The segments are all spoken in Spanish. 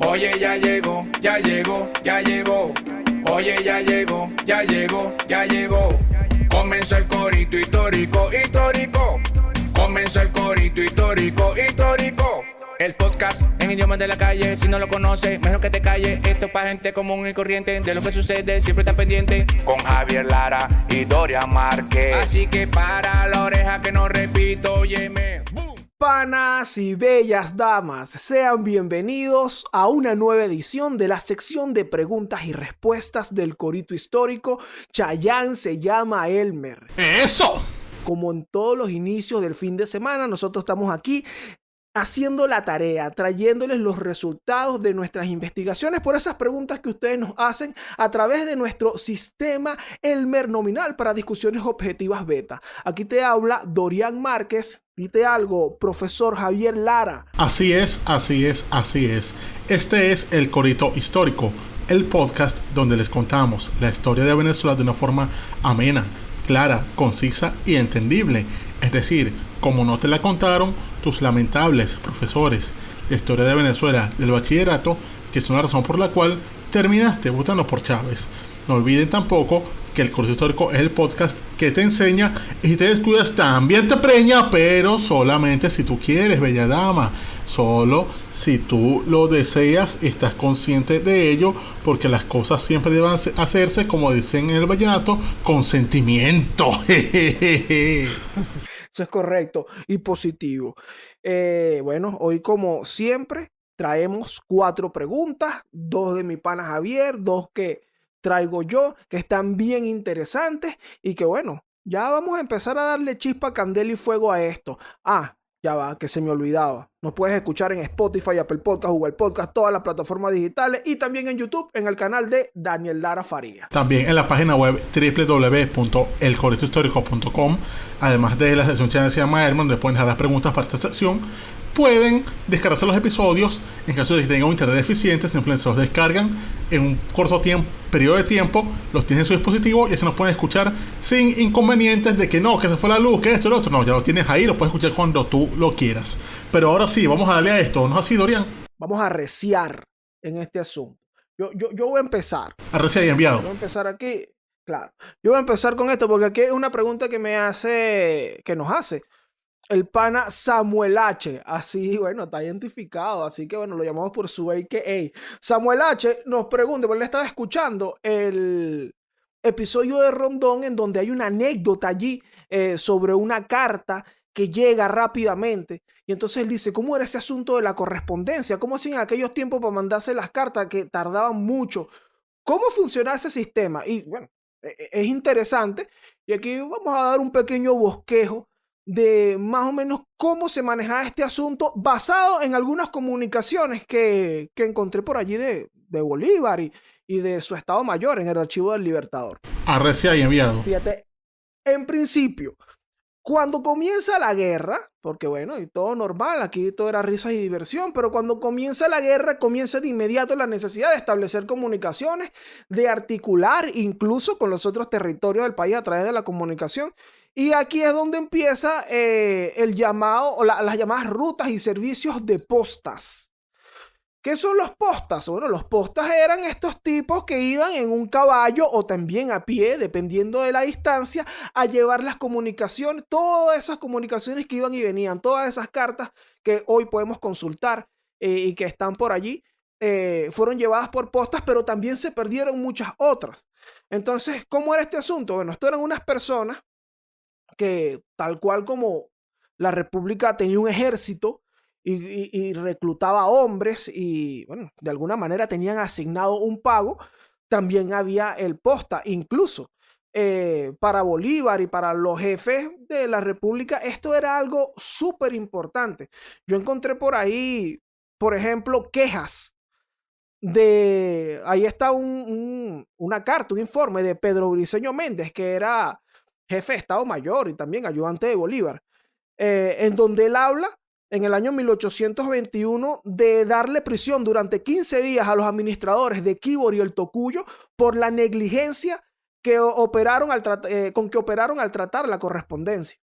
Oye, ya llegó, ya llegó, ya llegó. Oye, ya llegó, ya llegó, ya llegó. Comenzó el corito histórico, histórico. Comenzó el corito histórico, histórico. El podcast en idiomas de la calle. Si no lo conoces, mejor que te calles. Esto es para gente común y corriente. De lo que sucede, siempre está pendiente. Con Javier Lara y Dorian Márquez. Así que para la oreja que no repito, óyeme. ¡Bum! Panas y bellas damas, sean bienvenidos a una nueva edición de la sección de preguntas y respuestas del Corito Histórico. Chayanne se llama Elmer. ¡Eso! Como en todos los inicios del fin de semana, nosotros estamos aquí haciendo la tarea, trayéndoles los resultados de nuestras investigaciones por esas preguntas que ustedes nos hacen a través de nuestro sistema Elmer Nominal para discusiones objetivas beta. Aquí te habla Dorian Márquez. Dite algo, profesor Javier Lara. Así es, así es, así es. Este es el Corito Histórico, el podcast donde les contamos la historia de Venezuela de una forma amena, clara, concisa y entendible. Es decir, como no te la contaron tus lamentables profesores de historia de Venezuela del bachillerato, que es una razón por la cual terminaste votando por Chávez. No olviden tampoco que el Corito Histórico es el podcast que te enseña y si te descuidas también te preña, pero solamente si tú quieres, bella dama. Solo si tú lo deseas y estás consciente de ello, porque las cosas siempre deben hacerse, como dicen en el vallenato, con sentimiento. Eso es correcto y positivo. Bueno, hoy como siempre traemos 4 preguntas, 2 de mi pana Javier, 2 que traigo yo, que están bien interesantes y que bueno, ya vamos a empezar a darle chispa, candela y fuego a esto. Ya va, que se me olvidaba. Nos puedes escuchar en Spotify, Apple Podcast, Google Podcast, todas las plataformas digitales y también en YouTube en el canal de Daniel Lara Faría. También en la página web www.elcoritohistorico.com, además de la sección que se llama Elmer, donde pueden dejar las preguntas para esta sección. Pueden descargarse los episodios en caso de que tengan un internet deficiente, simplemente se los descargan en un corto periodo de tiempo, los tienen en su dispositivo y así nos pueden escuchar sin inconvenientes de que no, que se fue la luz, que esto y lo otro. No, ya lo tienes ahí, lo puedes escuchar cuando tú lo quieras. Pero ahora sí, vamos a darle a esto, ¿no es así, Dorian? Vamos a reciar en este asunto. Yo voy a empezar. A recién enviado. Voy a empezar aquí, claro. Yo voy a empezar con esto porque aquí es una pregunta que nos hace el pana Samuel H. Así, bueno, está identificado. Así que, bueno, lo llamamos por su AKA. Samuel H. nos pregunta, porque él estaba escuchando el episodio de Rondón en donde hay una anécdota allí sobre una carta que llega rápidamente. Y entonces él dice, ¿cómo era ese asunto de la correspondencia? ¿Cómo hacían en aquellos tiempos para mandarse las cartas que tardaban mucho? ¿Cómo funcionaba ese sistema? Y, bueno, es interesante. Y aquí vamos a dar un pequeño bosquejo de más o menos cómo se manejaba este asunto basado en algunas comunicaciones que encontré por allí de Bolívar y de su Estado Mayor en el Archivo del Libertador. Arrecia y enviado. Fíjate, en principio, cuando comienza la guerra, porque bueno, y todo normal, aquí todo era risas y diversión, pero cuando comienza la guerra, comienza de inmediato la necesidad de establecer comunicaciones, de articular incluso con los otros territorios del país a través de la comunicación. Y aquí es donde empieza el llamado, o las llamadas rutas y servicios de postas. ¿Qué son los postas? Bueno, los postas eran estos tipos que iban en un caballo o también a pie, dependiendo de la distancia, a llevar las comunicaciones, todas esas comunicaciones que iban y venían, todas esas cartas que hoy podemos consultar y que están por allí, fueron llevadas por postas, pero también se perdieron muchas otras. Entonces, ¿cómo era este asunto? Bueno, esto eran unas personas que, tal cual como la República tenía un ejército, y reclutaba hombres y, bueno, de alguna manera tenían asignado un pago, también había el posta. Incluso para Bolívar y para los jefes de la República esto era algo súper importante. Yo encontré por ahí, por ejemplo, quejas ahí está una carta, un informe de Pedro Briceño Méndez, que era jefe de Estado Mayor y también ayudante de Bolívar, en donde él habla en el año 1821 de darle prisión durante 15 días a los administradores de Quíbor y el Tocuyo por la negligencia con que operaron al tratar la correspondencia.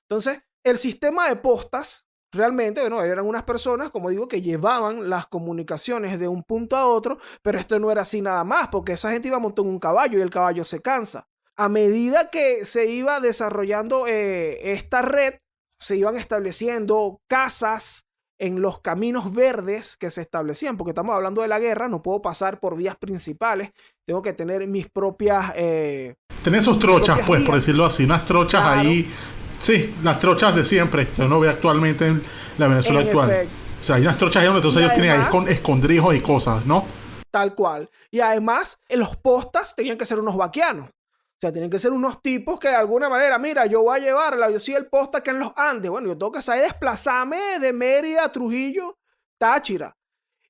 Entonces, el sistema de postas realmente, bueno, eran unas personas, como digo, que llevaban las comunicaciones de un punto a otro, pero esto no era así nada más, porque esa gente iba montando un caballo y el caballo se cansa. A medida que se iba desarrollando esta red, se iban estableciendo casas en los caminos verdes que se establecían, porque estamos hablando de la guerra, no puedo pasar por vías principales, tengo que tener mis propias... Tener sus trochas, pues, por decirlo así, unas trochas ahí, sí, las trochas de siempre, que uno ve actualmente en la Venezuela actual. Efecto. O sea, hay unas trochas ahí donde entonces ellos tienen ahí con escondrijos y cosas, ¿no? Tal cual. Y además, los postas tenían que ser unos vaquianos. O sea, tienen que ser unos tipos que de alguna manera, mira, yo voy a llevarla, yo soy el posta que en los Andes. Bueno, yo tengo que saber desplazarme de Mérida a Trujillo, Táchira.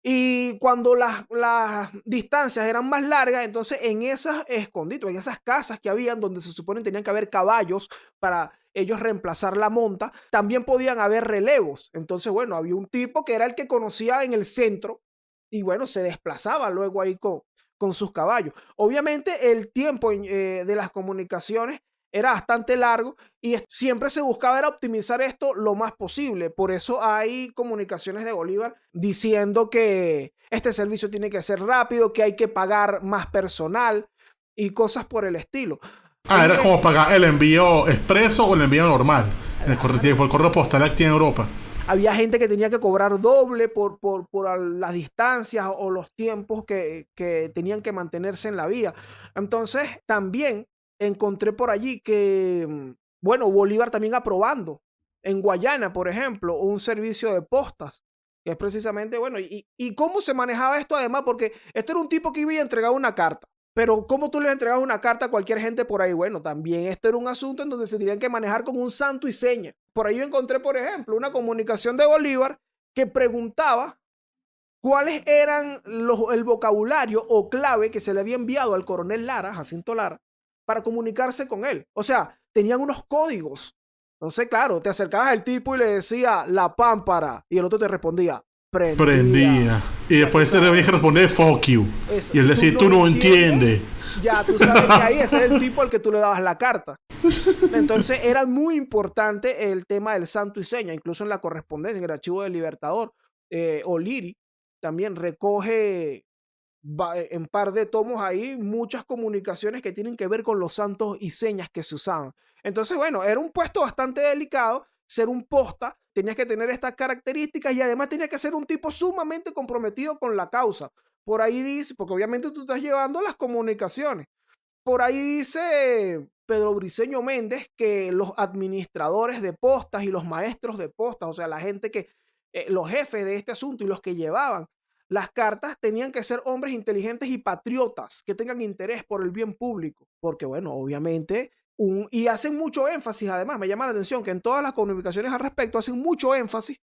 Y cuando las distancias eran más largas, entonces en esas esconditos, en esas casas que habían donde se supone tenían que haber caballos para ellos reemplazar la monta, también podían haber relevos. Entonces, bueno, había un tipo que era el que conocía en el centro y bueno, se desplazaba luego ahí con sus caballos. Obviamente el tiempo de las comunicaciones era bastante largo y siempre se buscaba era optimizar esto lo más posible. Por eso hay comunicaciones de Bolívar diciendo que este servicio tiene que ser rápido, que hay que pagar más personal y cosas por el estilo. Era como pagar el envío expreso o el envío normal, por el correo postal aquí en Europa. Había gente que tenía que cobrar doble por las distancias o los tiempos que tenían que mantenerse en la vía. Entonces, también encontré por allí que, bueno, Bolívar también aprobando en Guayana, por ejemplo, un servicio de postas, que es precisamente, bueno, y cómo se manejaba esto además, porque este era un tipo que iba a entregar una carta. Pero ¿cómo tú le entregabas una carta a cualquier gente por ahí? Bueno, también esto era un asunto en donde se tenían que manejar con un santo y seña. Por ahí yo encontré, por ejemplo, una comunicación de Bolívar que preguntaba cuáles eran el vocabulario o clave que se le había enviado al coronel Lara, Jacinto Lara, para comunicarse con él. O sea, tenían unos códigos. Entonces, claro, te acercabas al tipo y le decía la pámpara y el otro te respondía prendía. Y después te debía responder fuck you. Eso. Y él decía, tú no entiendes. Ya, tú sabes que ahí ese es el tipo al que tú le dabas la carta. Entonces era muy importante el tema del santo y seña, incluso en la correspondencia, en el archivo del Libertador. O'Leary también recoge en par de tomos ahí muchas comunicaciones que tienen que ver con los santos y señas que se usaban. Entonces, bueno, era un puesto bastante delicado. Ser un posta, tenías que tener estas características y además tenías que ser un tipo sumamente comprometido con la causa. Por ahí dice, porque obviamente tú estás llevando las comunicaciones. Por ahí dice Pedro Briceño Méndez que los administradores de postas y los maestros de postas, o sea, la gente que, los jefes de este asunto y los que llevaban las cartas tenían que ser hombres inteligentes y patriotas que tengan interés por el bien público. Porque, bueno, obviamente... y hacen mucho énfasis, además, me llama la atención que en todas las comunicaciones al respecto hacen mucho énfasis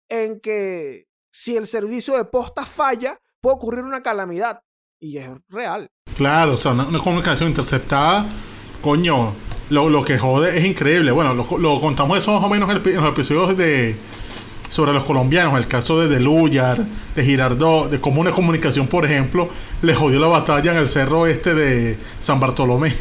en que si el servicio de posta falla, puede ocurrir una calamidad. Y es real. Claro, o sea, una comunicación interceptada, coño, lo que jode es increíble. Bueno, lo contamos eso más o menos en los episodios sobre los colombianos, el caso de Deluyar, de Girardot, de cómo una comunicación, por ejemplo, le jodió la batalla en el cerro de San Bartolomé.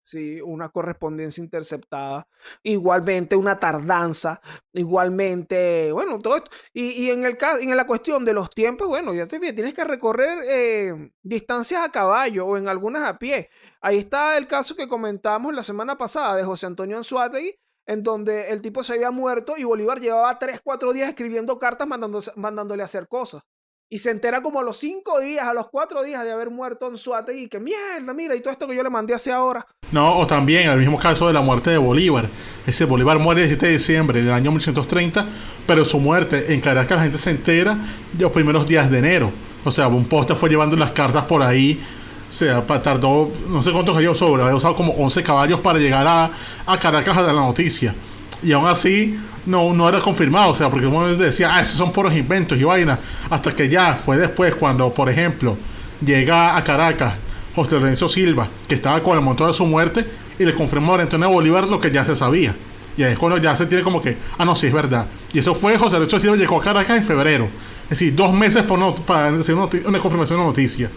Sí, una correspondencia interceptada, igualmente una tardanza, igualmente, bueno, todo esto. Y en la cuestión de los tiempos, bueno, ya te fijas, tienes que recorrer distancias a caballo o en algunas a pie. Ahí está el caso que comentamos la semana pasada de José Antonio Anzoátegui, en donde el tipo se había muerto y Bolívar llevaba 3-4 días escribiendo cartas mandándole a hacer cosas. Y se entera como a los 5 días, a los 4 días de haber muerto Anzoátegui, y que mierda, mira, y todo esto que yo le mandé hace ahora. No, o también el mismo caso de la muerte de Bolívar. Ese Bolívar muere el 17 de diciembre del año 1830, pero su muerte en Caracas la gente se entera los primeros días de enero. O sea, un posta fue llevando las cartas por ahí. O sea, tardó, no sé cuántos caballos sobre, había usado como 11 caballos para llegar a Caracas a dar la noticia. Y aún así no era confirmado, o sea, porque uno decía, esos son puros inventos y vaina, hasta que ya fue después cuando, por ejemplo, llega a Caracas José Lorenzo Silva, que estaba con el momento de su muerte, y le confirmó a Antonio Bolívar lo que ya se sabía. Y ahí es cuando ya se tiene como que, no, sí, es verdad. Y eso fue, José Lorenzo Silva llegó a Caracas en febrero. Es decir, 2 meses para decir una confirmación de noticia.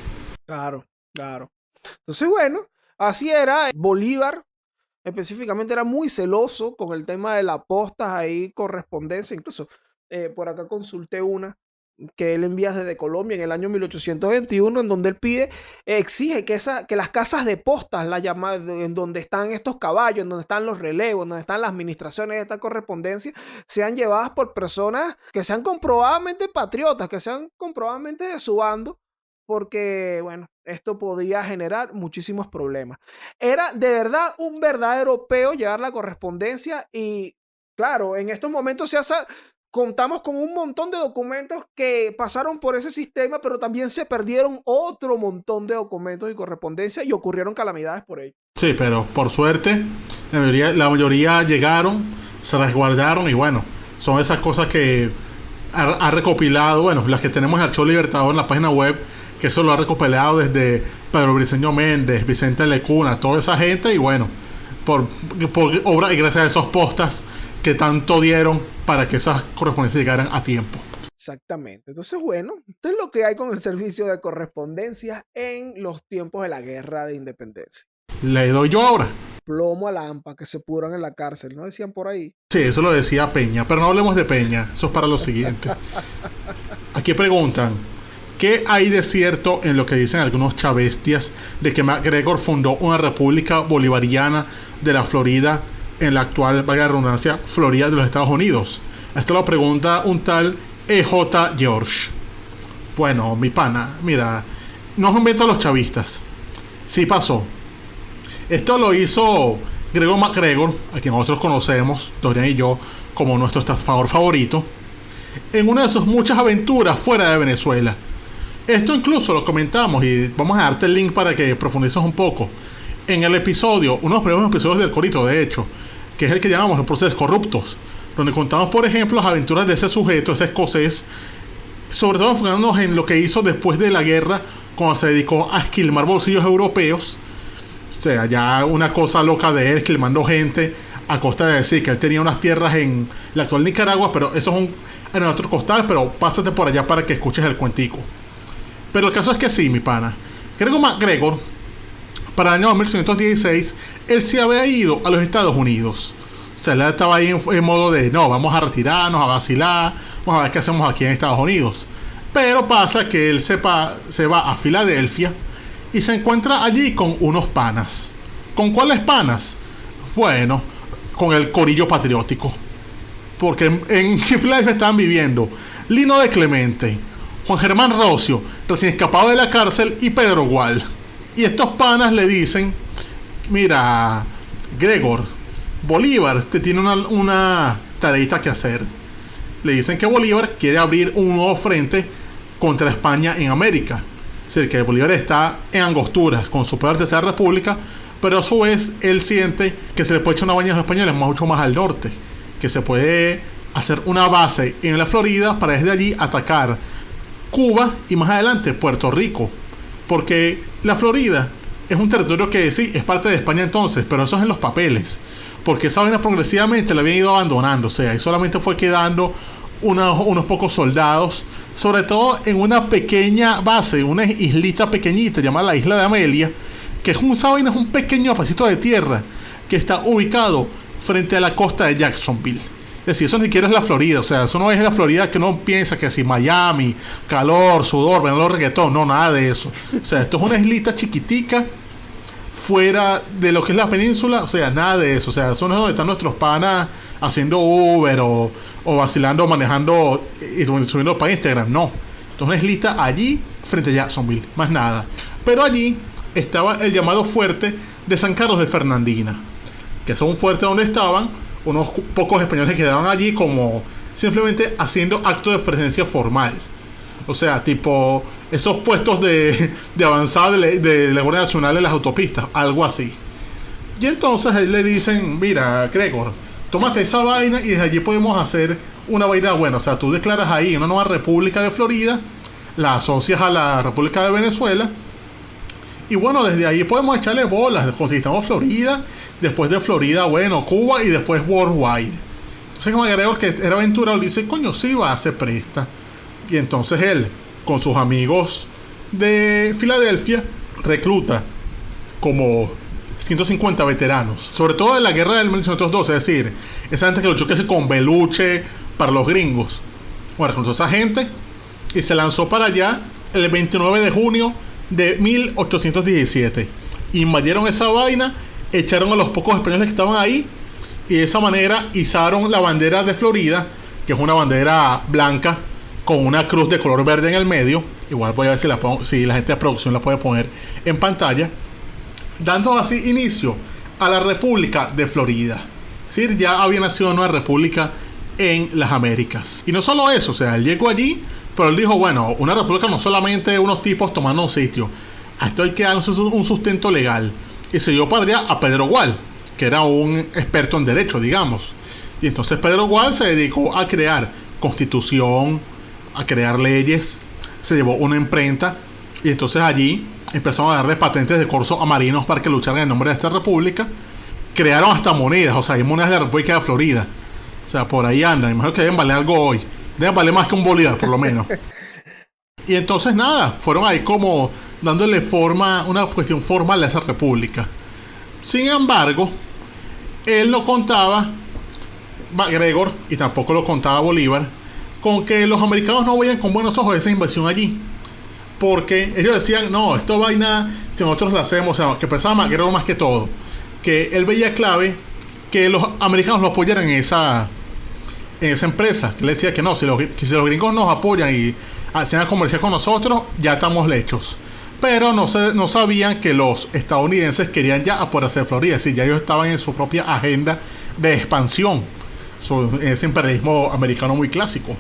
Claro. Entonces, bueno, así era. Bolívar específicamente era muy celoso con el tema de las postas ahí, correspondencia. Incluso por acá consulté una que él envía desde Colombia en el año 1821, en donde él exige que las casas de postas, en donde están estos caballos, en donde están los relevos, en donde están las administraciones de esta correspondencia, sean llevadas por personas que sean comprobadamente patriotas, que sean comprobadamente de su bando, porque, bueno, esto podía generar muchísimos problemas. Era de verdad un verdadero peo llevar la correspondencia y, claro, en estos momentos contamos con un montón de documentos que pasaron por ese sistema, pero también se perdieron otro montón de documentos y correspondencia y ocurrieron calamidades por ello. Sí, pero por suerte, la mayoría llegaron, se resguardaron y bueno, son esas cosas que ha recopilado, bueno, las que tenemos en Archivo Libertador en la página web, que eso lo ha recopilado desde Pedro Briceño Méndez, Vicente Lecuna, toda esa gente y bueno, por obra y gracias a esos postas que tanto dieron para que esas correspondencias llegaran a tiempo. Exactamente. Entonces, bueno, esto es lo que hay con el servicio de correspondencia en los tiempos de la Guerra de Independencia. Le doy yo ahora. Plomo a la AMPA, que se pudran en la cárcel, ¿no decían por ahí? Sí, eso lo decía Peña, pero no hablemos de Peña, eso es para lo siguiente. Aquí preguntan, ¿qué hay de cierto en lo que dicen algunos chavestias de que MacGregor fundó una república bolivariana de la Florida en la actual, valga la redundancia, Florida de los Estados Unidos? Esto lo pregunta un tal E.J. George. Bueno, mi pana, mira, no es un invento de los chavistas. Sí pasó. Esto lo hizo Gregor MacGregor, a quien nosotros conocemos, Dorian y yo, como nuestro estafador favorito, en una de sus muchas aventuras fuera de Venezuela. Esto incluso lo comentamos y vamos a darte el link para que profundices un poco. En el episodio, uno de los primeros episodios del Corito, de hecho, que es el que llamamos Los Procesos Corruptos, donde contamos, por ejemplo, las aventuras de ese sujeto, ese escocés, sobre todo enfocándonos en lo que hizo después de la guerra, cuando se dedicó a esquilmar bolsillos europeos. O sea, ya una cosa loca de él, esquilmando gente, a costa de decir que él tenía unas tierras en la actual Nicaragua, pero eso es en otro costal, pero pásate por allá para que escuches el cuentico. Pero el caso es que sí, mi pana. Gregor MacGregor, para el año 1816, él se había ido a los Estados Unidos. O sea, él estaba ahí en modo de, no, vamos a retirarnos, a vacilar, vamos a ver qué hacemos aquí en Estados Unidos. Pero pasa que él se va a Filadelfia y se encuentra allí con unos panas. ¿Con cuáles panas? Bueno, con el corillo patriótico. Porque en Filadelfia estaban viviendo Lino de Clemente, Juan Germán Rocio, recién escapado de la cárcel, y Pedro Gual. Y estos panas le dicen, mira, Gregor, Bolívar te tiene una tareita que hacer. Le dicen que Bolívar quiere abrir un nuevo frente contra España en América. Es decir, que Bolívar está en angosturas con su poder de Tercera República, pero a su vez él siente que se le puede echar una baña a los españoles mucho más al norte, que se puede hacer una base en la Florida para desde allí atacar Cuba y más adelante Puerto Rico, porque la Florida es un territorio que sí es parte de España entonces, pero eso es en los papeles, porque esa vaina progresivamente la habían ido abandonando, o sea, y solamente fue quedando unos pocos soldados, sobre todo en una pequeña base, una islita pequeñita llamada la Isla de Amelia, que es un pequeño pedacito de tierra que está ubicado frente a la costa de Jacksonville. Es decir, eso ni siquiera es la Florida, o sea, eso no es la Florida que uno piensa que así Miami, calor, sudor, veneno, reggaetón, no, nada de eso. O sea, esto es una islita chiquitica fuera de lo que es la península, o sea, nada de eso. O sea, eso no es donde están nuestros panas haciendo Uber o vacilando, manejando y subiendo para Instagram, no. Esto es una islita allí frente a Jacksonville, más nada. Pero allí estaba el llamado fuerte de San Carlos de Fernandina, que es un fuerte donde estaban unos pocos españoles que quedaban allí como simplemente haciendo actos de presencia formal. O sea, tipo esos puestos de avanzada de la Guardia Nacional en las autopistas, algo así. Y entonces ahí le dicen, mira, Gregor, tómate esa vaina y desde allí podemos hacer una vaina buena. O sea, tú declaras ahí una nueva República de Florida, la asocias a la República de Venezuela, y bueno, desde ahí podemos echarle bolas. Conquistamos Florida, después de Florida, bueno, Cuba y después Worldwide. Entonces MacGregor, que era aventurado, dice, coño, sí va, se presta. Y entonces él, con sus amigos de Filadelfia, recluta como 150 veteranos, sobre todo en la guerra del 1812, es decir, esa gente que luchó casi con Beluche para los gringos. Bueno, con toda esa gente y se lanzó para allá el 29 de junio de 1817. Invadieron esa vaina, echaron a los pocos españoles que estaban ahí y de esa manera izaron la bandera de Florida, que es una bandera blanca con una cruz de color verde en el medio. Igual voy a ver si la gente de producción la puede poner en pantalla, dando así inicio a la República de Florida. Es decir, ya había nacido una república en las Américas. Y no solo eso, o sea, él llegó allí, pero él dijo, bueno, una república no solamente unos tipos tomando un sitio, a esto hay que darle un sustento legal. Y se dio para allá a Pedro Gual, que era un experto en derecho, digamos. Y entonces Pedro Gual se dedicó a crear constitución, a crear leyes, se llevó una imprenta, y entonces allí empezaron a darle patentes de corso a marinos para que lucharan en nombre de esta república. Crearon hasta monedas, o sea, hay monedas de la República de Florida. O sea, por ahí andan. Imagino que deben valer algo hoy. Deben valer más que un bolívar, por lo menos. Y entonces nada, fueron ahí como dándole forma, una cuestión formal a esa república. Sin embargo, él no contaba, MacGregor, y tampoco lo contaba Bolívar, con que los americanos no veían con buenos ojos esa invasión allí. Porque ellos decían, no, esto vaina, si nosotros la hacemos, o sea, que pensaba MacGregor más que todo, que él veía clave que los americanos lo apoyaran en esa empresa. Que él decía que no, si los gringos nos apoyan y hacían comerciar con nosotros, ya estamos lechos. Pero no sabían que los estadounidenses querían ya apoderarse de Florida, es decir, ya ellos estaban en su propia agenda de expansión, ese imperialismo americano muy clásico.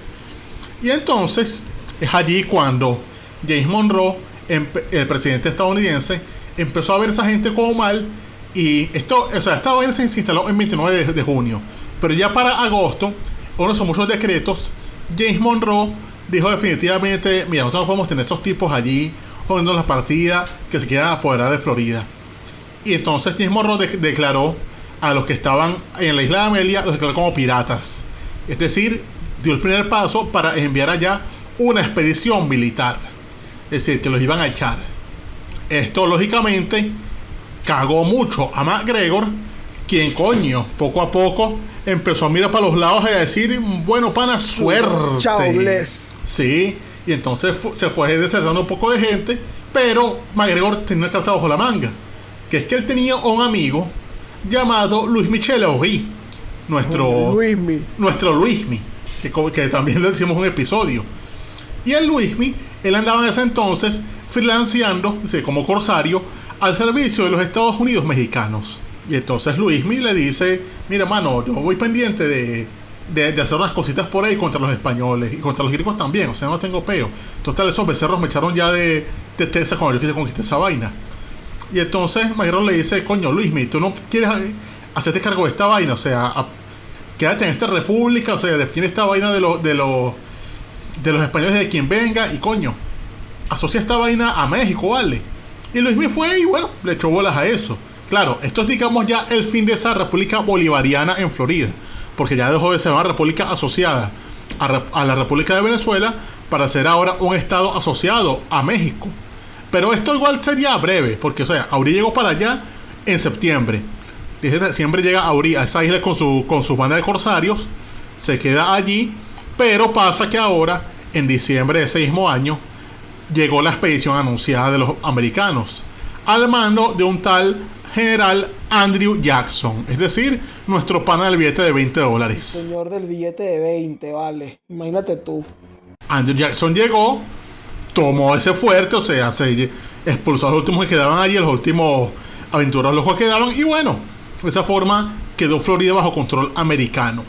Y entonces es allí cuando James Monroe, el presidente estadounidense, empezó a ver a esa gente como mal. Y esto, o sea, esta vaina se instaló el 29 de junio. Pero ya para agosto, uno de esos muchos decretos, James Monroe dijo definitivamente, mira, nosotros no podemos tener esos tipos allí jugando la partida que se quieran apoderar de Florida. Y entonces James Monroe declaró a los que estaban en la isla de Amelia, los declaró como piratas. Es decir, dio el primer paso para enviar allá una expedición militar. Es decir, que los iban a echar. Esto, lógicamente, cagó mucho a MacGregor, quien, coño, poco a poco empezó a mirar para los lados y a decir, bueno, pana, suerte. Chao, bless. Sí, y entonces se fue desertando un poco de gente, pero MacGregor tenía una carta bajo la manga, que es que él tenía un amigo llamado Louis Michel Henry, nuestro Luismi, que también le hicimos un episodio. Y el Luismi, él andaba en ese entonces freelanceando, como corsario, al servicio de los Estados Unidos mexicanos. Y entonces Luismi le dice, mira, mano, yo voy pendiente de hacer unas cositas por ahí contra los españoles y contra los gringos también, o sea, no tengo peo. Total, esos becerros me echaron ya de Texas cuando yo quise conquistar esa vaina. Y entonces MacGregor le dice, coño, Luismi, tú no quieres hacerte cargo de esta vaina, o sea, quédate en esta república, o sea, define esta vaina de los españoles, de quien venga, y coño, asocia esta vaina a México, ¿vale? Y Luismi fue y bueno, le echó bolas a eso. Claro, esto es, digamos, ya el fin de esa república bolivariana en Florida, porque ya dejó de ser una república asociada a la República de Venezuela para ser ahora un estado asociado a México. Pero esto igual sería breve, porque, o sea, Aurí llegó para allá en septiembre. Siempre llega Aurí a esa isla con su banda de corsarios, se queda allí, pero pasa que ahora, en diciembre de ese mismo año, llegó la expedición anunciada de los americanos, al mando de un tal general Andrew Jackson, es decir, nuestro pana del billete de $20. El señor del billete de 20, vale. Imagínate tú. Andrew Jackson llegó, tomó ese fuerte, o sea, se expulsó a los últimos que quedaban allí, los últimos aventureros locos que quedaban, y bueno, de esa forma quedó Florida bajo control americano.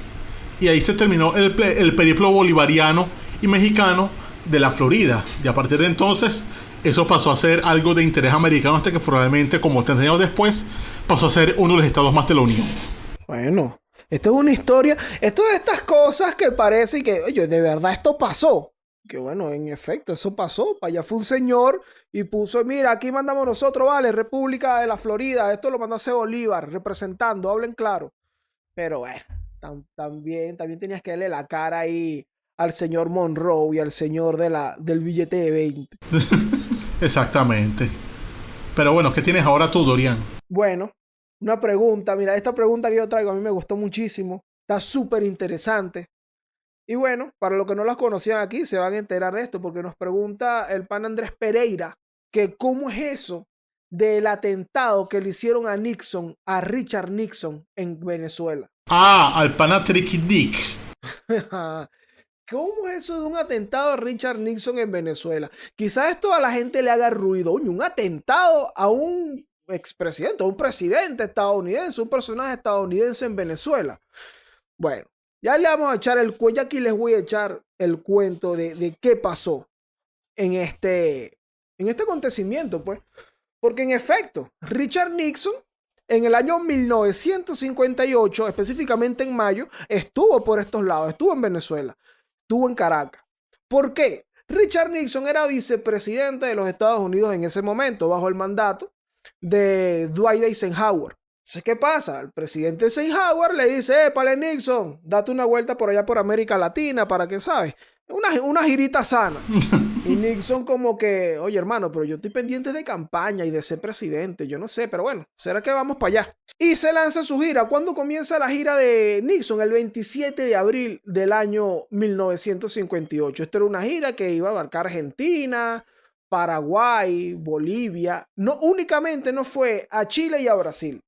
Y ahí se terminó el periplo bolivariano y mexicano de la Florida. Y a partir de entonces, eso pasó a ser algo de interés americano hasta que probablemente, como 30 años después, pasó a ser uno de los estados más de la Unión. Bueno, esto es una historia, esto es de estas cosas que parece que, oye, de verdad esto pasó. Que bueno, en efecto, eso pasó. Para allá fue un señor y puso, mira, aquí mandamos nosotros, vale, República de la Florida, esto lo mandó a hacer Bolívar, representando, hablen claro. Pero bueno, también tenías que darle la cara ahí al señor Monroe y al señor del billete de 20. Exactamente. Pero bueno, ¿qué tienes ahora tú, Dorian? Bueno, una pregunta. Mira, esta pregunta que yo traigo a mí me gustó muchísimo. Está súper interesante. Y bueno, para los que no las conocían aquí, se van a enterar de esto porque nos pregunta el pan Andrés Pereira que cómo es eso del atentado que le hicieron a Nixon, a Richard Nixon en Venezuela. Al pana Tricky Dick. ¿Cómo es eso de un atentado a Richard Nixon en Venezuela? Quizás esto a la gente le haga ruido. Oye, un atentado a un expresidente, a un presidente estadounidense, un personaje estadounidense en Venezuela. Bueno, ya le vamos a echar el cuello. Aquí les voy a echar el cuento de qué pasó en este acontecimiento, pues. Porque en efecto, Richard Nixon en el año 1958, específicamente en mayo, estuvo por estos lados, estuvo en Venezuela, estuvo en Caracas. ¿Por qué? Richard Nixon era vicepresidente de los Estados Unidos en ese momento, bajo el mandato de Dwight Eisenhower. Entonces, ¿qué pasa? El presidente Eisenhower le dice, épale Nixon, date una vuelta por allá por América Latina para que, ¿sabes? Una girita sana. Y Nixon como que, oye hermano, pero yo estoy pendiente de campaña y de ser presidente, yo no sé, pero bueno, será que vamos para allá. Y se lanza su gira. ¿Cuándo comienza la gira de Nixon? El 27 de abril del año 1958. Esto era una gira que iba a abarcar Argentina, Paraguay, Bolivia. No, únicamente no fue a Chile y a Brasil.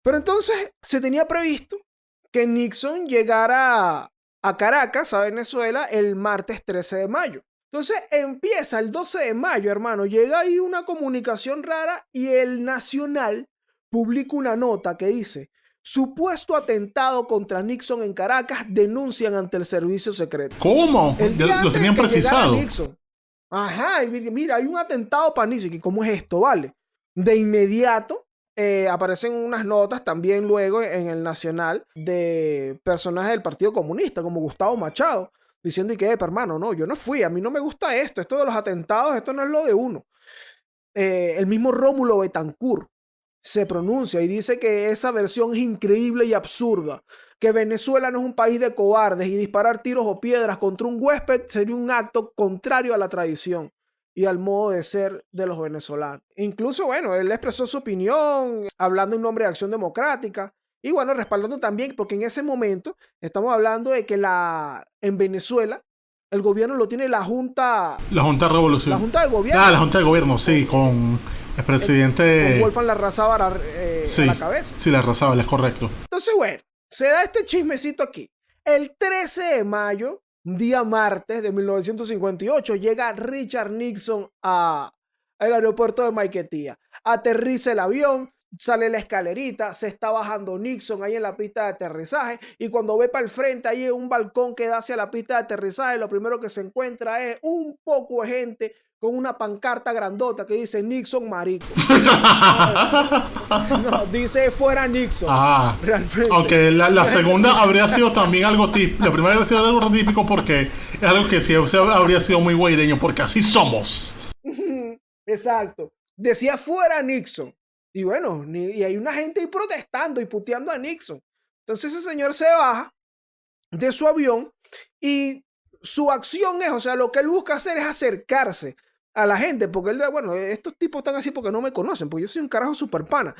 Pero entonces se tenía previsto que Nixon llegara a Caracas, a Venezuela, el martes 13 de mayo. Entonces empieza el 12 de mayo, hermano. Llega ahí una comunicación rara y el Nacional publica una nota que dice: supuesto atentado contra Nixon en Caracas, denuncian ante el servicio secreto. ¿Cómo? Lo tenían precisado. Ajá, y mira, hay un atentado para Nixon. ¿Y cómo es esto? Vale. De inmediato aparecen unas notas también luego en el Nacional de personajes del Partido Comunista, como Gustavo Machado, diciendo y que, hermano, no, yo no fui, a mí no me gusta esto de los atentados, esto no es lo de uno. El mismo Rómulo Betancourt se pronuncia y dice que esa versión es increíble y absurda, que Venezuela no es un país de cobardes y disparar tiros o piedras contra un huésped sería un acto contrario a la tradición y al modo de ser de los venezolanos. Incluso, bueno, él expresó su opinión hablando en nombre de Acción Democrática y, bueno, respaldando también, porque en ese momento estamos hablando de que en Venezuela el gobierno lo tiene la Junta Revolución. La Junta de Gobierno. La Junta de Gobierno, sí, con el presidente... Con Wolfgang Larrazábal a la cabeza. Sí, Larrazábal, es correcto. Entonces, bueno, se da este chismecito aquí. El 13 de mayo, un día martes de 1958, llega Richard Nixon al aeropuerto de Maiquetía. Aterriza el avión, sale la escalerita, se está bajando Nixon ahí en la pista de aterrizaje y cuando ve para el frente, ahí hay un balcón que da hacia la pista de aterrizaje, lo primero que se encuentra es un poco de gente con una pancarta grandota que dice Nixon marico. No, dice fuera Nixon. Realmente. Aunque la segunda habría sido también algo típico. La primera habría sido algo típico porque es algo que sí habría sido muy guaireño, porque así somos. Exacto. Decía fuera Nixon. Y bueno, y hay una gente ahí protestando y puteando a Nixon. Entonces ese señor se baja de su avión y su acción es, o sea, lo que él busca hacer es acercarse a la gente, porque él, bueno, estos tipos están así porque no me conocen, porque yo soy un carajo super pana.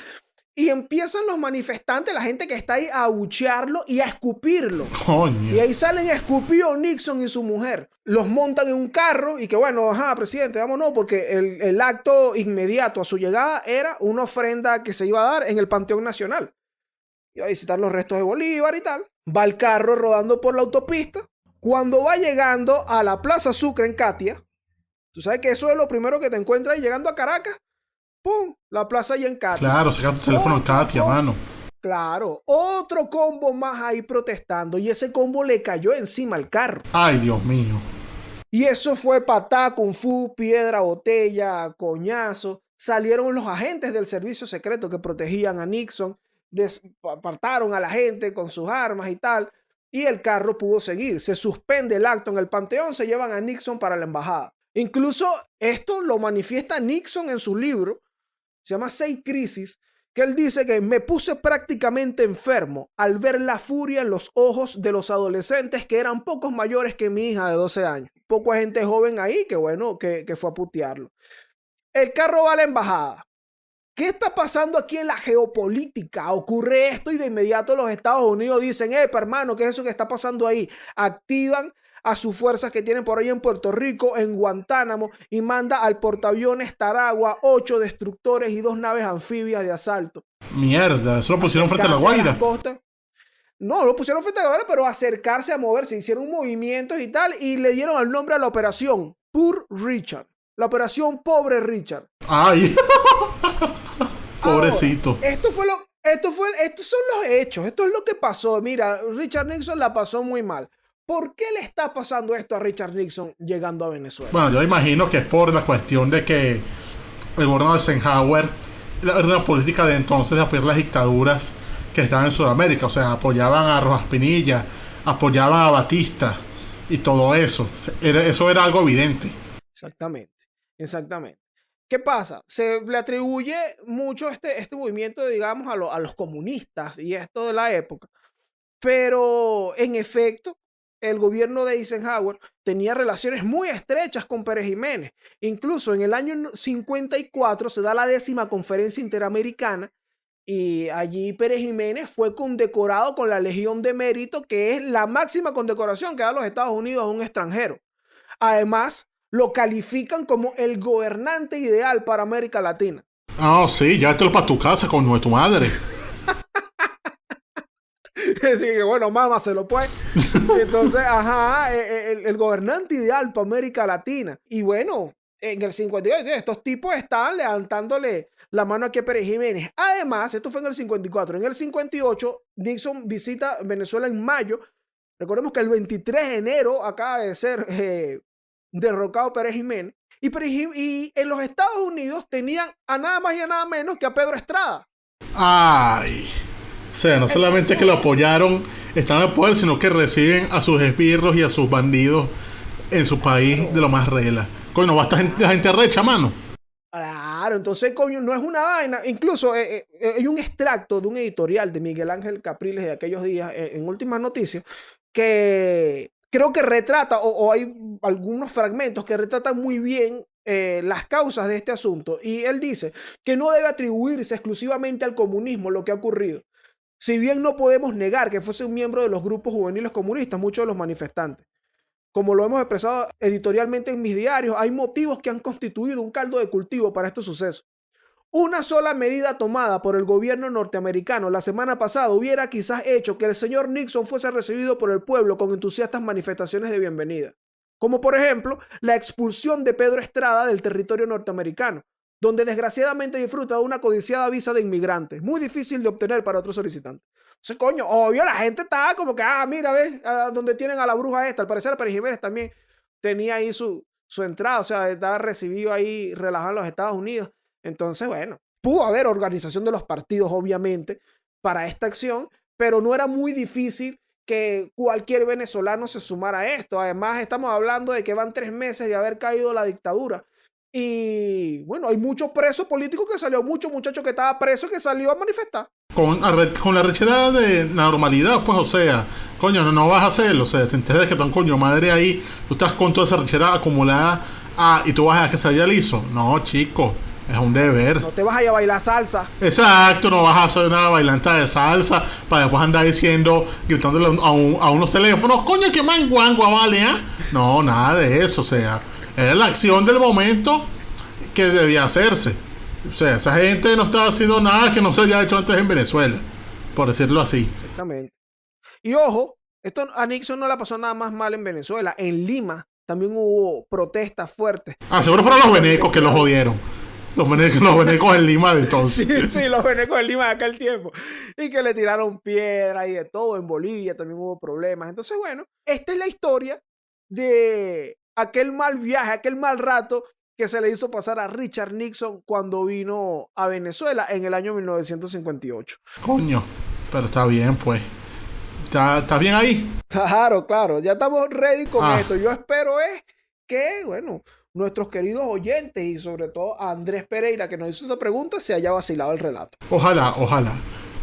Y empiezan los manifestantes, la gente que está ahí, a abuchearlo y a escupirlo. Coño. Y ahí salen escupidos Nixon y su mujer. Los montan en un carro y que bueno, ajá, presidente, vámonos, porque el acto inmediato a su llegada era una ofrenda que se iba a dar en el Panteón Nacional. Iba a visitar los restos de Bolívar y tal. Va el carro rodando por la autopista. Cuando va llegando a la Plaza Sucre en Catia, tú sabes que eso es lo primero que te encuentras llegando a Caracas. ¡Pum! La plaza allá en Catia. Claro, saca tu teléfono en Catia, mano. Claro, otro combo más ahí protestando y ese combo le cayó encima al carro. Ay, Dios mío. Y eso fue patá, kung fu, piedra, botella, coñazo. Salieron los agentes del servicio secreto que protegían a Nixon, apartaron a la gente con sus armas y tal, y el carro pudo seguir. Se suspende el acto en el Panteón, se llevan a Nixon para la embajada. Incluso esto lo manifiesta Nixon en su libro, se llama Seis Crisis, que él dice que me puse prácticamente enfermo al ver la furia en los ojos de los adolescentes que eran pocos mayores que mi hija de 12 años. Poca gente joven ahí que bueno, que fue a putearlo. El carro va a la embajada. ¿Qué está pasando aquí en la geopolítica? Ocurre esto y de inmediato los Estados Unidos dicen, hermano, ¿qué es eso que está pasando ahí? Activan a sus fuerzas que tienen por ahí en Puerto Rico, en Guantánamo, y manda al portaaviones Taragua 8 destructores y 2 naves anfibias de asalto. Mierda, eso lo pusieron frente a La Guaira. No, lo pusieron frente a La Guaira, pero acercarse a moverse, hicieron movimientos y tal, y le dieron el nombre a la operación Poor Richard. La operación Pobre Richard. ¡Ay! Pobrecito. Ahora, estos son los hechos. Esto es lo que pasó. Mira, Richard Nixon la pasó muy mal. ¿Por qué le está pasando esto a Richard Nixon llegando a Venezuela? Bueno, yo imagino que es por la cuestión de que el gobierno de Eisenhower era una política de entonces de apoyar las dictaduras que estaban en Sudamérica. O sea, apoyaban a Rojas Pinilla, apoyaban a Batista y todo eso. Eso era algo evidente. Exactamente. ¿Qué pasa? Se le atribuye mucho este movimiento, digamos, a los comunistas y esto de la época. Pero, en efecto, el gobierno de Eisenhower tenía relaciones muy estrechas con Pérez Jiménez. Incluso en el año 54 se da la 10ª Conferencia Interamericana y allí Pérez Jiménez fue condecorado con la Legión de Mérito, que es la máxima condecoración que da los Estados Unidos a un extranjero. Además, lo califican como el gobernante ideal para América Latina. Ah, sí, ya esto es para tu casa, coño de tu madre. Así que bueno, mámaselo pues. Entonces, el gobernante ideal para América Latina. Y bueno, en el 58, estos tipos estaban levantándole la mano aquí a Pérez Jiménez. Además, esto fue en el 54. En el 58, Nixon visita Venezuela en mayo. Recordemos que el 23 de enero acaba de ser derrocado Pérez Jiménez. Y en los Estados Unidos tenían a nada más y a nada menos que a Pedro Estrada. ¡Ay! O sea, no solamente que lo apoyaron, están en el poder, sino que reciben a sus esbirros y a sus bandidos en su país de lo más regla. Coño, no basta la gente recha, mano. Claro, entonces, coño, no es una vaina. Incluso hay un extracto de un editorial de Miguel Ángel Capriles de aquellos días, en Últimas Noticias, que creo que retrata, o hay algunos fragmentos que retratan muy bien las causas de este asunto. Y él dice que no debe atribuirse exclusivamente al comunismo lo que ha ocurrido. Si bien no podemos negar que fuese un miembro de los grupos juveniles comunistas, muchos de los manifestantes. Como lo hemos expresado editorialmente en mis diarios, hay motivos que han constituido un caldo de cultivo para estos sucesos. Una sola medida tomada por el gobierno norteamericano la semana pasada hubiera quizás hecho que el señor Nixon fuese recibido por el pueblo con entusiastas manifestaciones de bienvenida. Como por ejemplo, la expulsión de Pedro Estrada del territorio norteamericano, donde desgraciadamente disfruta de una codiciada visa de inmigrante, muy difícil de obtener para otros solicitantes. Entonces, coño, obvio, la gente está como que, mira, ves, donde tienen a la bruja esta. Al parecer, Pérez Jiménez también tenía ahí su entrada, o sea, estaba recibido ahí relajado en los Estados Unidos. Entonces, bueno, pudo haber organización de los partidos, obviamente, para esta acción, pero no era muy difícil que cualquier venezolano se sumara a esto. Además, estamos hablando de que van 3 meses de haber caído la dictadura. Y bueno, hay muchos presos políticos que salió, muchos muchachos que estaban presos que salió a manifestar. Con la retirada de la normalidad, pues, o sea, coño, no vas a hacerlo, o sea, te enteras de que está un coño madre ahí, tú estás con toda esa retirada acumulada, y tú vas a que salga liso. No, chico, es un deber. No te vas a ir a bailar salsa. Exacto, no vas a hacer una bailanta de salsa para después andar diciendo, gritándole a unos teléfonos, coño, que manguangua, vale, No, nada de eso, o sea, era la acción del momento que debía hacerse. O sea, esa gente no estaba haciendo nada que no se haya hecho antes en Venezuela, por decirlo así. Exactamente. Y ojo, esto a Nixon no le pasó nada más mal en Venezuela. En Lima también hubo protestas fuertes. Seguro fueron los venecos que los jodieron. Los venecos en Lima de entonces. Sí, los venecos en Lima de aquel tiempo. Y que le tiraron piedra y de todo. En Bolivia también hubo problemas. Entonces, bueno, esta es la historia de aquel mal viaje, aquel mal rato que se le hizo pasar a Richard Nixon cuando vino a Venezuela en el año 1958. Coño, pero está bien, pues. ¿Está bien ahí? Claro, ya estamos ready con esto. Yo espero que, bueno, nuestros queridos oyentes y sobre todo a Andrés Pereira, que nos hizo esta pregunta, se haya vacilado el relato. Ojalá.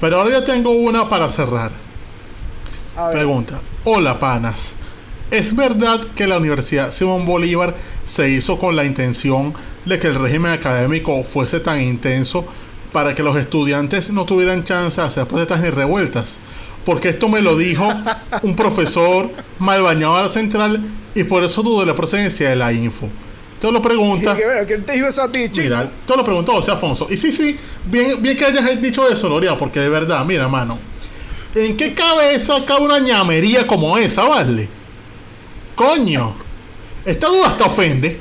Pero ahora ya tengo una para cerrar. Pregunta. Hola, panas. ¿Es verdad que la Universidad Simón Bolívar se hizo con la intención de que el régimen académico fuese tan intenso para que los estudiantes no tuvieran chance de hacer protestas ni revueltas. Porque esto me lo dijo un profesor mal bañado de la central y por eso dudo de la procedencia de la info. Te lo pregunta. ¿Quién te dijo eso a ti, chico? Mira, te lo preguntó José Afonso. Y sí, bien que hayas dicho eso, Loria, porque de verdad, mira, mano, ¿en qué cabeza cabe una ñamería como esa, vale? Coño, esta duda hasta ofende.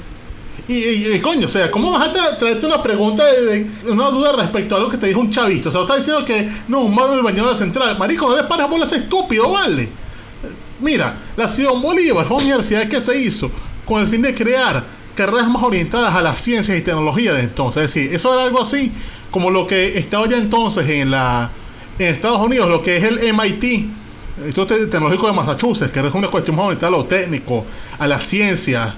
Y coño, o sea, ¿cómo vas a traerte una pregunta una duda respecto a algo que te dijo un chavista? O sea, estás diciendo que no, un malo en el baño de la central. Marico, no le paras bolas, estúpido, vale. Mira, la Simón Bolívar fue una universidad que se hizo con el fin de crear carreras más orientadas a las ciencias y tecnología de entonces. Es decir, eso era algo así como lo que estaba ya entonces en Estados Unidos, lo que es el MIT, el Instituto Tecnológico de Massachusetts, que es una cuestión más orientada a lo técnico, a las ciencias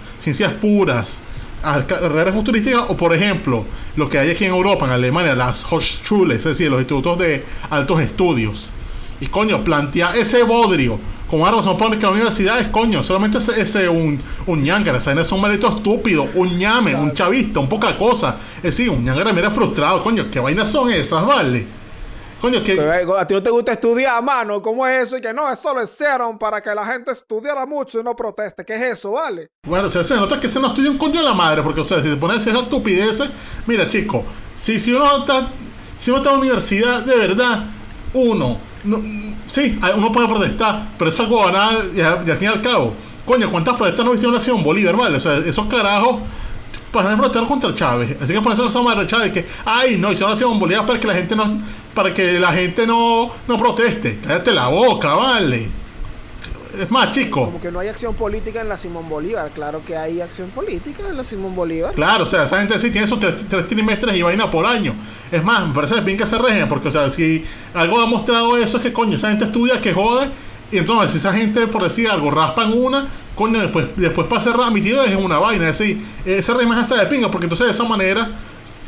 puras, a carreras futurísticas, o por ejemplo, lo que hay aquí en Europa, en Alemania, las Hochschule, es decir, los institutos de altos estudios. Y coño, plantea ese bodrio como una razón para que las universidades, coño, solamente ese un ñangara, es un maldito estúpido, un ñame, un chavista, un poca cosa. Es decir, un ñangara mira frustrado, coño, ¿qué vainas son esas, vale? Coño, que... Pero, ¿a ti no te gusta estudiar, mano? ¿Cómo es eso? Y que no, eso lo hicieron para que la gente estudiara mucho y no proteste. ¿Qué es eso, vale? Bueno, o sea, se nota que se no estudia un coño de la madre, porque, o sea, si se pone a decir esas estupideces, mira, chico, si uno está en la universidad, de verdad, sí, uno puede protestar, pero es algo banal y al fin y al cabo, coño, ¿cuántas protestas no viste en la Simón Bolívar, vale? O sea, esos carajos para protestar contra Chávez, así que ponerse esa madre de Chávez que, ay, no, hicieron la Simón Bolívar para que la gente no proteste. Cállate la boca, vale. Es más, chico. Como que no hay acción política en la Simón Bolívar. Claro que hay acción política en la Simón Bolívar. Claro, o sea, esa gente sí tiene sus tres trimestres y vaina por año. Es más, me parece de pinca ese régimen, porque, o sea, si algo ha mostrado eso es que, coño, esa gente estudia que jode, y entonces si esa gente, por decir algo, raspan una, coño, después para ser admitido es una vaina. Es decir, ese régimen hasta de pinga, porque entonces de esa manera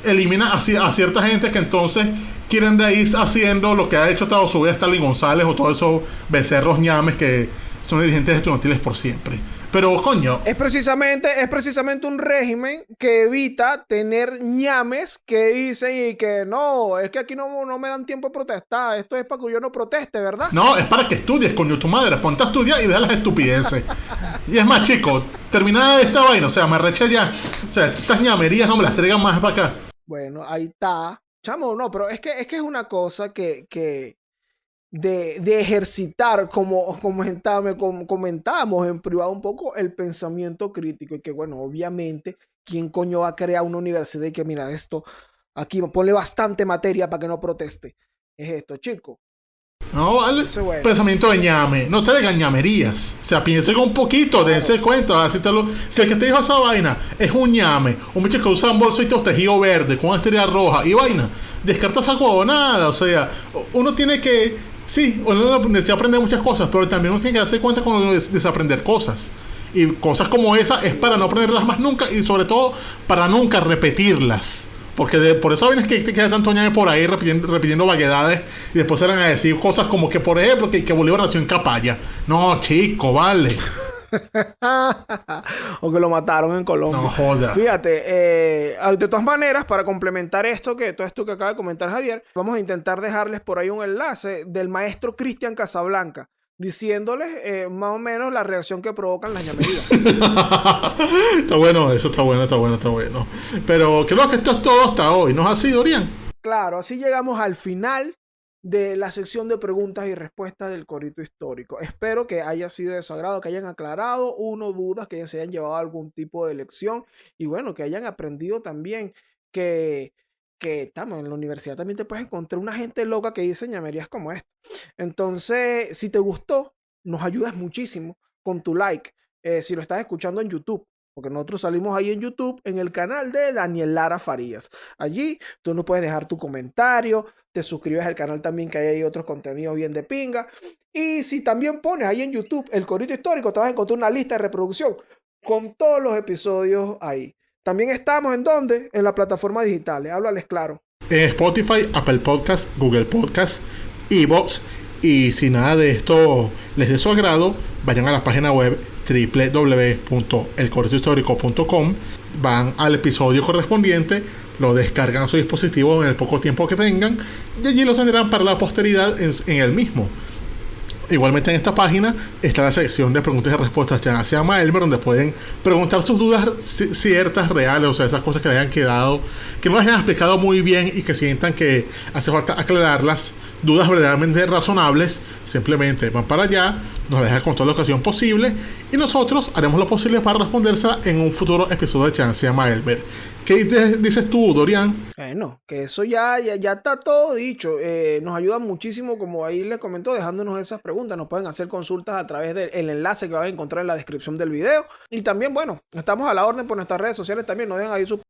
elimina a cierta gente que entonces quieren de ahí haciendo lo que ha hecho toda su vida Stalin González o todos esos becerros ñames que son dirigentes estudiantiles por siempre. Pero, coño, es precisamente un régimen que evita tener ñames que dicen y que no, es que aquí no me dan tiempo de protestar, esto es para que yo no proteste, ¿verdad? No, es para que estudies, coño, tu madre, ponte a estudiar y deja las estupideces. Y es más, chico, terminada esta vaina, o sea, me arreché ya. O sea, estas ñamerías no me las traigan más para acá. Bueno, ahí está. Chamo, no, pero es que es una cosa que de ejercitar, como comentábamos en privado un poco, el pensamiento crítico. Y que, bueno, obviamente, ¿quién coño va a crear una universidad y que, mira, esto, aquí ponle bastante materia para que no proteste? Es esto, chico. No, vale. Bueno. Pensamiento de ñame. No te traigan ñamerías. O sea, piensen un poquito, claro. Dense cuenta. Si el que te dijo esa vaina es un ñame, un bicho que usa un bolsito tejido verde con una estrella roja y vaina, descarta esa huevonada. O sea, uno tiene que... Sí, uno en la universidad aprende muchas cosas, pero también uno tiene que darse cuenta cuando desaprender cosas. Y cosas como esa es para no aprenderlas más nunca y sobre todo para nunca repetirlas. Porque por eso vienes que te queda tanto ñame por ahí repitiendo vaguedades y después salen a decir cosas como que, por ejemplo, que Bolívar nació en Capaya. No, chico, vale. O que lo mataron en Colombia. No joda. Fíjate, de todas maneras, para complementar todo esto que acaba de comentar Javier, vamos a intentar dejarles por ahí un enlace del maestro Cristian Casablanca, diciéndoles más o menos la reacción que provocan las ñamerías. Está bueno, eso está bueno. Pero creo que esto es todo hasta hoy, ¿no es así, Dorian? Claro, así llegamos al final de la sección de preguntas y respuestas del Corito Histórico. Espero que haya sido de su agrado, que hayan aclarado dudas, que se hayan llevado algún tipo de lección y bueno, que hayan aprendido también que estamos en la universidad, también te puedes encontrar una gente loca que dice ñamerías como esta. Entonces, si te gustó, nos ayudas muchísimo con tu like, si lo estás escuchando en YouTube. Porque nosotros salimos ahí en YouTube, en el canal de Daniel Lara Farías. Allí tú nos puedes dejar tu comentario, te suscribes al canal también, que hay ahí otros contenidos bien de pinga. Y si también pones ahí en YouTube el Corito Histórico, te vas a encontrar una lista de reproducción con todos los episodios ahí. También estamos, ¿en dónde? En las plataformas digitales. Háblales claro. En Spotify, Apple Podcast, Google Podcast, iVoox. Y si nada de esto les dé su agrado, vayan a la página web www.elcoritohistórico.com, van al episodio correspondiente, lo descargan a su dispositivo en el poco tiempo que tengan y allí lo tendrán para la posteridad en el mismo. Igualmente en esta página está la sección de preguntas y respuestas ya se llama Elmer, donde pueden preguntar sus dudas ciertas, reales, o sea, esas cosas que les hayan quedado, que no les hayan explicado muy bien y que sientan que hace falta aclararlas, dudas verdaderamente razonables. Simplemente van para allá, nos dejan con toda la ocasión posible y nosotros haremos lo posible para respondérsela en un futuro episodio de Chance se llama Elmer. ¿Qué dices tú, Dorian? Bueno, que eso ya está todo dicho. Nos ayuda muchísimo, como ahí les comentó, dejándonos esas preguntas. Nos pueden hacer consultas a través del enlace que van a encontrar en la descripción del video. Y también, bueno, estamos a la orden por nuestras redes sociales también. Nos dejan ahí sus